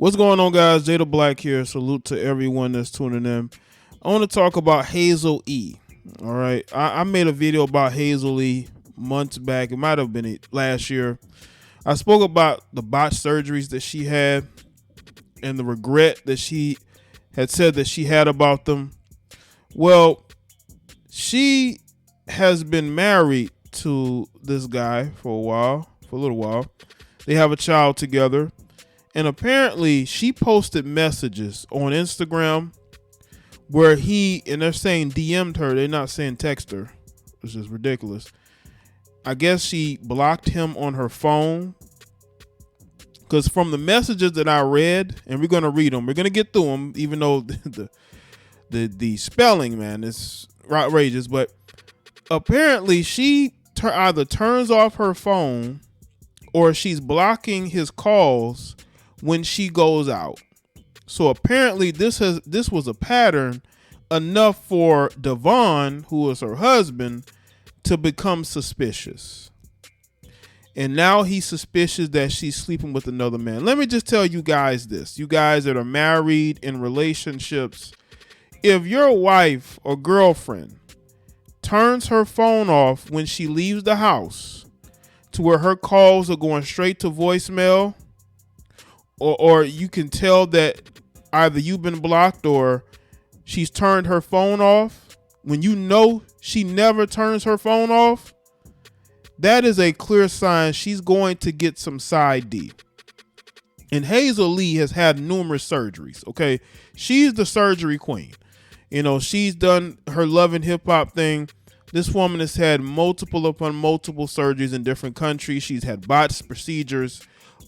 What's going on, guys? Jada Black here. Salute to everyone that's tuning in. I want to talk about Hazel E. All right. I made a video about Hazel E months back. It might have been last year. I spoke about the botched surgeries that she had and the regret that she had said that she had about them. Well, she has been married to this guy for a little while. They have a child together. And apparently she posted messages on Instagram where and they're saying DM'd her. They're not saying text her, which is ridiculous. I guess she blocked him on her phone. Because from the messages that I read, and we're going to read them, we're going to get through them, even though the spelling, man, is outrageous. But apparently she either turns off her phone or she's blocking his calls when she goes out. So apparently this was a pattern enough for Devon, who is her husband, to become suspicious. And now he's suspicious that she's sleeping with another man. Let me just tell you guys this. You guys that are married in relationships, if your wife or girlfriend turns her phone off when she leaves the house to where her calls are going straight to voicemail, or you can tell that either you've been blocked or she's turned her phone off, when you know she never turns her phone off, that is a clear sign she's going to get some side D. And Hazel E has had numerous surgeries, okay? She's the surgery queen. You know, she's done her Love and Hip Hop thing. This woman has had multiple upon multiple surgeries in different countries. She's had botched procedures,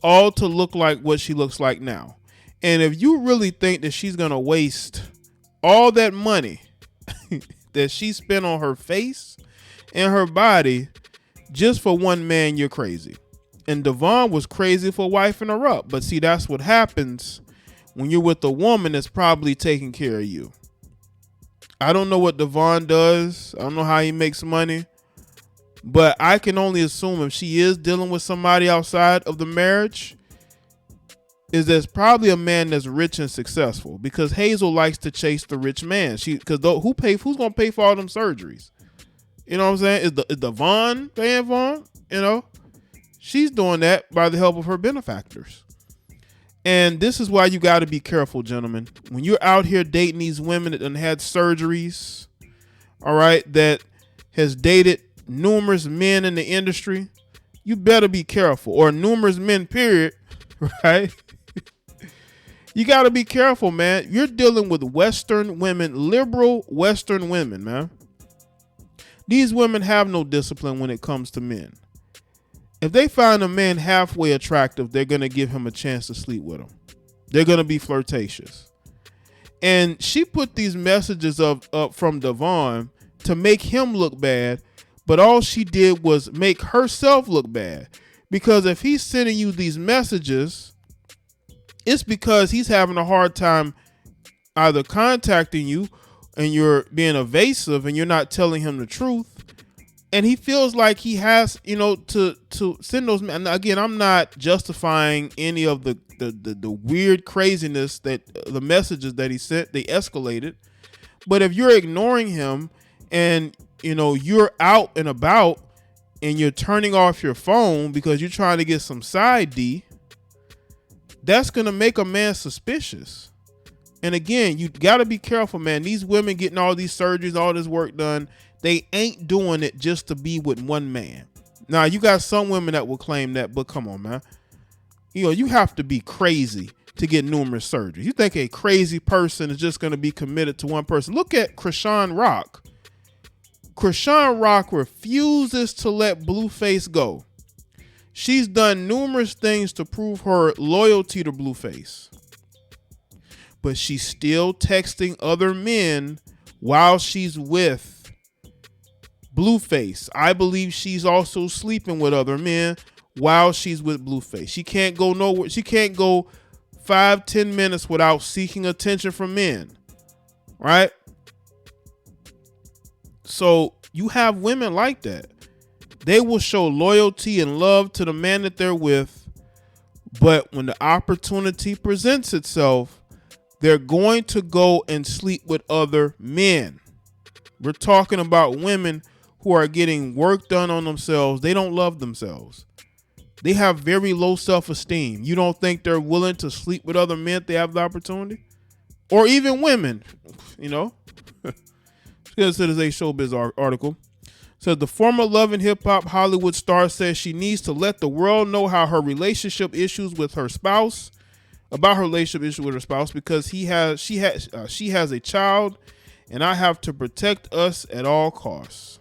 all to look like what she looks like now. And if you really think that she's going to waste all that money that she spent on her face and her body just for one man, you're crazy. And Devon was crazy for wifing her up. But see, that's what happens when you're with a woman that's probably taking care of you. I don't know what Devon does. I don't know how he makes money. But I can only assume if she is dealing with somebody outside of the marriage, is there's probably a man that's rich and successful, because Hazel likes to chase the rich man. Who's gonna pay for all them surgeries? You know what I'm saying? Is Devon paying for them? You know, she's doing that by the help of her benefactors. And this is why you got to be careful, gentlemen. When you're out here dating these women that done had surgeries, all right, that has dated numerous men in the industry, you better be careful. Or numerous men, period, right? You got to be careful, man. You're dealing with Western women, liberal Western women, man. These women have no discipline when it comes to men. If they find a man halfway attractive, they're going to give him a chance to sleep with him. They're going to be flirtatious. And she put these messages up from Devon to make him look bad, but all she did was make herself look bad. Because if he's sending you these messages, it's because he's having a hard time either contacting you and you're being evasive and you're not telling him the truth. And he feels like he has, to send those. And again, I'm not justifying any of the weird craziness that the messages that he sent, they escalated. But if you're ignoring him and, you're out and about and you're turning off your phone because you're trying to get some side D, that's going to make a man suspicious. And again, you got to be careful, man. These women getting all these surgeries, all this work done, they ain't doing it just to be with one man. Now, you got some women that will claim that, but come on, man. You have to be crazy to get numerous surgeries. You think a crazy person is just going to be committed to one person? Look at Krishan Rock. Krishan Rock refuses to let Blueface go. She's done numerous things to prove her loyalty to Blueface, but she's still texting other men while she's with Blueface. I believe she's also sleeping with other men while she's with Blueface. She can't go nowhere. She can't go 5-10 minutes without seeking attention from men, right? So you have women like that. They will show loyalty and love to the man that they're with But when the opportunity presents itself, they're going to go and sleep with other men. We're talking about women who are getting work done on themselves. They don't love themselves. They have very low self-esteem. You don't think they're willing to sleep with other men if they have the opportunity? Or even women, you know? This is a showbiz article. Says the former Love and Hip Hop Hollywood star says she needs to let the world know how her relationship issues with her spouse, because she has a child, and I have to protect us at all costs.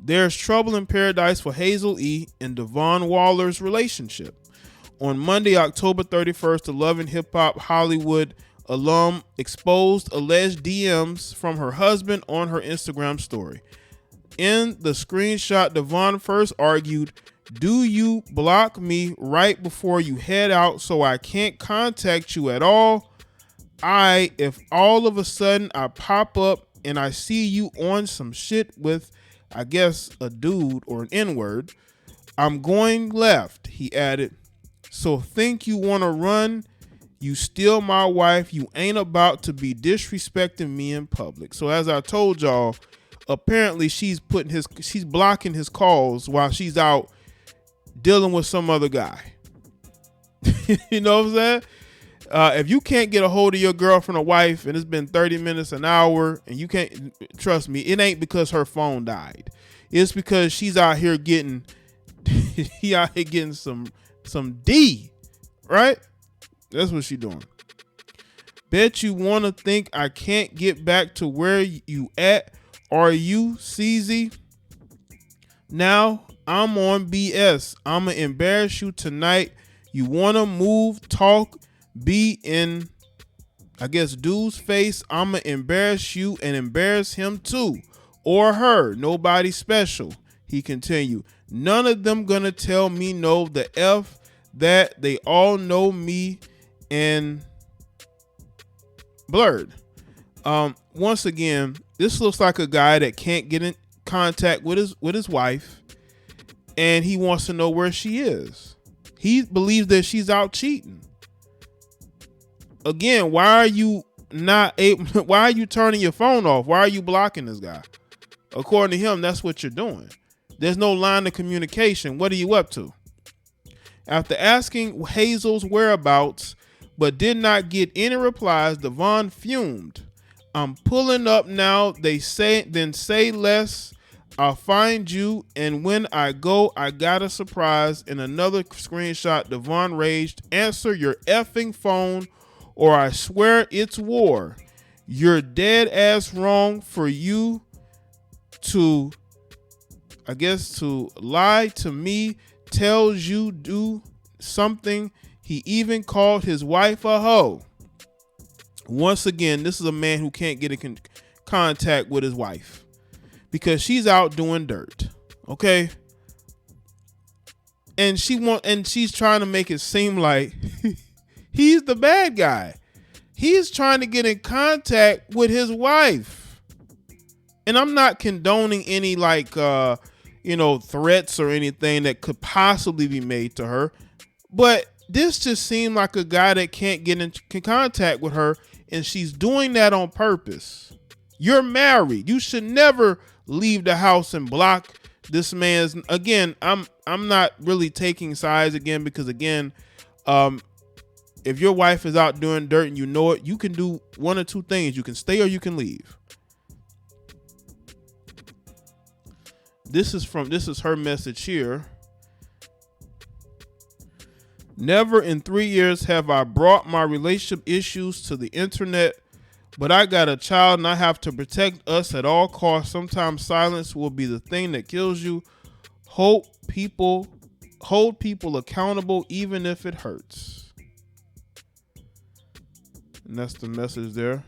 There's trouble in paradise for Hazel E and Devon Waller's relationship. On Monday, October 31st, the Love and Hip Hop Hollywood alum exposed alleged DMs from her husband on her Instagram story. In the screenshot, Devon first argued, "Do you block me right before you head out so I can't contact you at all? If all of a sudden I pop up and I see you on some shit with, I guess, a dude or an N-word, I'm going left," he added. "So think you want to run? You still my wife. You ain't about to be disrespecting me in public." So as I told y'all, apparently she's blocking his calls while she's out dealing with some other guy. You know what I'm saying? If you can't get a hold of your girlfriend or wife and it's been 30 minutes, an hour, and you can't, trust me, it ain't because her phone died. It's because she's out here getting some D, right? That's what she doing. Bet you want to think I can't get back to where you at. Are you CZ? Now I'm on BS. I'ma embarrass you tonight. You want to move, talk, be in, I guess, dude's face. I'ma embarrass you and embarrass him too. Or her. Nobody special. He continued. None of them gonna tell me no. The F that they all know me and blurred. Once again, this looks like a guy that can't get in contact with his wife, and he wants to know where she is. He believes that she's out cheating. Again, why are you turning your phone off? Why are you blocking this guy? According to him, that's what you're doing. There's no line of communication. What are you up to? After asking Hazel's whereabouts, but did not get any replies, Devon fumed. I'm pulling up now. Then say less. I'll find you. And when I go, I got a surprise. In another screenshot, Devon raged, answer your effing phone or I swear it's war. You're dead ass wrong for you to lie to me. Tells you do something. He even called his wife a hoe. Once again, this is a man who can't get in contact with his wife because she's out doing dirt. Okay. And she's trying to make it seem like he's the bad guy. He's trying to get in contact with his wife. And I'm not condoning any threats or anything that could possibly be made to her. But this just seemed like a guy that can't get in contact with her, and she's doing that on purpose. You're married. You should never leave the house and block this man's. Again, I'm not really taking sides again, because again, if your wife is out doing dirt and you know it, you can do one or two things. You can stay or you can leave. This is her message here. Never in 3 years have I brought my relationship issues to the internet, but I got a child and I have to protect us at all costs. Sometimes silence will be the thing that kills you. Hold people accountable even if it hurts. And that's the message there.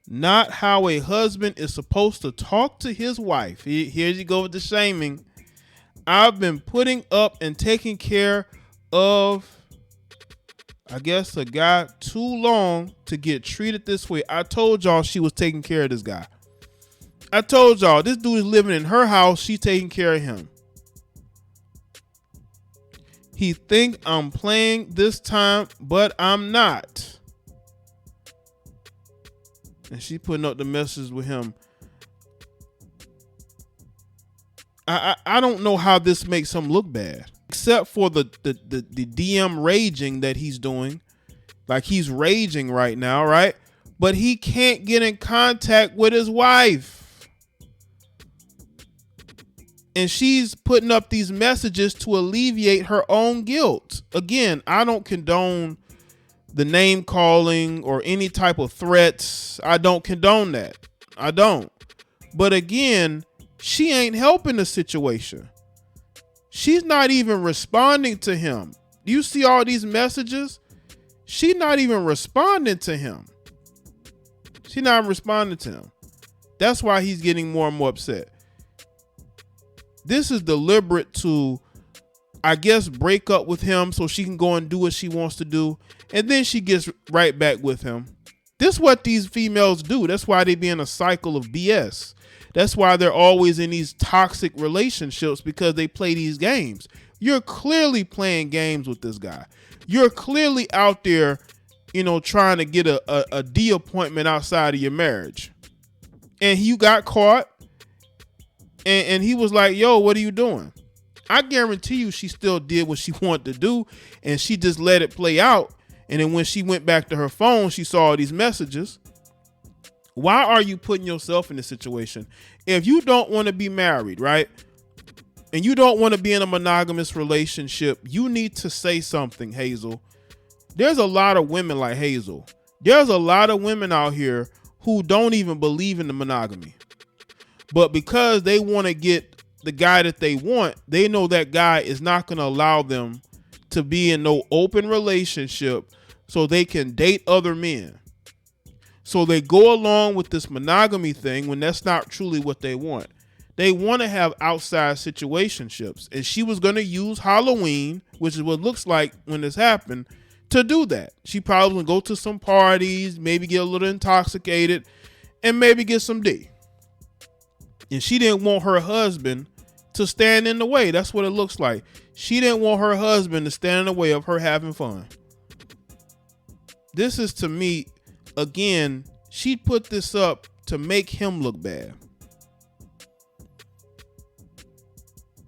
Not how a husband is supposed to talk to his wife. Here you go with the shaming. I've been putting up and taking care of, I guess, a guy too long to get treated this way. I told y'all she was taking care of this guy. I told y'all this dude is living in her house. She's taking care of him. He think I'm playing this time, but I'm not. And she putting up the message with him. I don't know how this makes him look bad, except for the DM raging that he's doing. Like, he's raging right now, right? But he can't get in contact with his wife. And she's putting up these messages to alleviate her own guilt. Again, I don't condone the name calling or any type of threats. I don't condone that. I don't. But again, she ain't helping the situation. She's not even responding to him. Do you see all these messages? She's not even responding to him. She's not responding to him. That's why he's getting more and more upset. This is deliberate to, I guess, break up with him so she can go and do what she wants to do. And then she gets right back with him. This is what these females do. That's why they be in a cycle of BS. That's why they're always in these toxic relationships, because they play these games. You're clearly playing games with this guy. You're clearly out there, trying to get a D appointment outside of your marriage. And you got caught. And he was like, yo, what are you doing? I guarantee you she still did what she wanted to do, and she just let it play out. And then when she went back to her phone, she saw all these messages. Why are you putting yourself in this situation? If you don't want to be married, right? And you don't want to be in a monogamous relationship, you need to say something, Hazel. There's a lot of women like Hazel. There's a lot of women out here who don't even believe in the monogamy. But because they want to get the guy that they want, they know that guy is not going to allow them to be in no open relationship so they can date other men. So they go along with this monogamy thing when that's not truly what they want. They want to have outside situationships. And she was going to use Halloween, which is what it looks like when this happened, to do that. She probably would go to some parties, maybe get a little intoxicated, and maybe get some D. And she didn't want her husband to stand in the way. That's what it looks like. She didn't want her husband to stand in the way of her having fun. This is, to me, again, she put this up to make him look bad.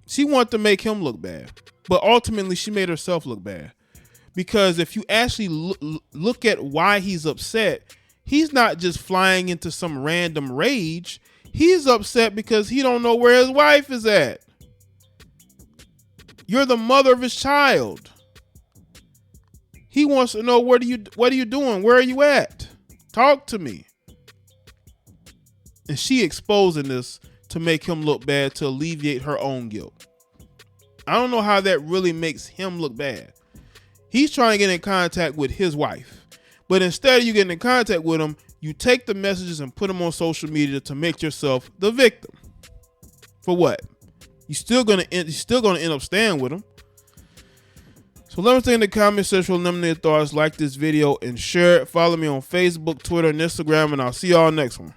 She wanted to make him look bad, but ultimately she made herself look bad. Because if you actually look at why he's upset, he's not just flying into some random rage. He's upset because he don't know where his wife is at. You're the mother of his child. He wants to know, what are you doing? Where are you at? Talk to me. And she exposing this to make him look bad, to alleviate her own guilt. I don't know how that really makes him look bad. He's trying to get in contact with his wife. But instead of you getting in contact with him, you take the messages and put them on social media to make yourself the victim. For what? You're still gonna end up staying with him. So let me know in the comment section, let me know your thoughts. Like this video and share it. Follow me on Facebook, Twitter, and Instagram, and I'll see y'all next one.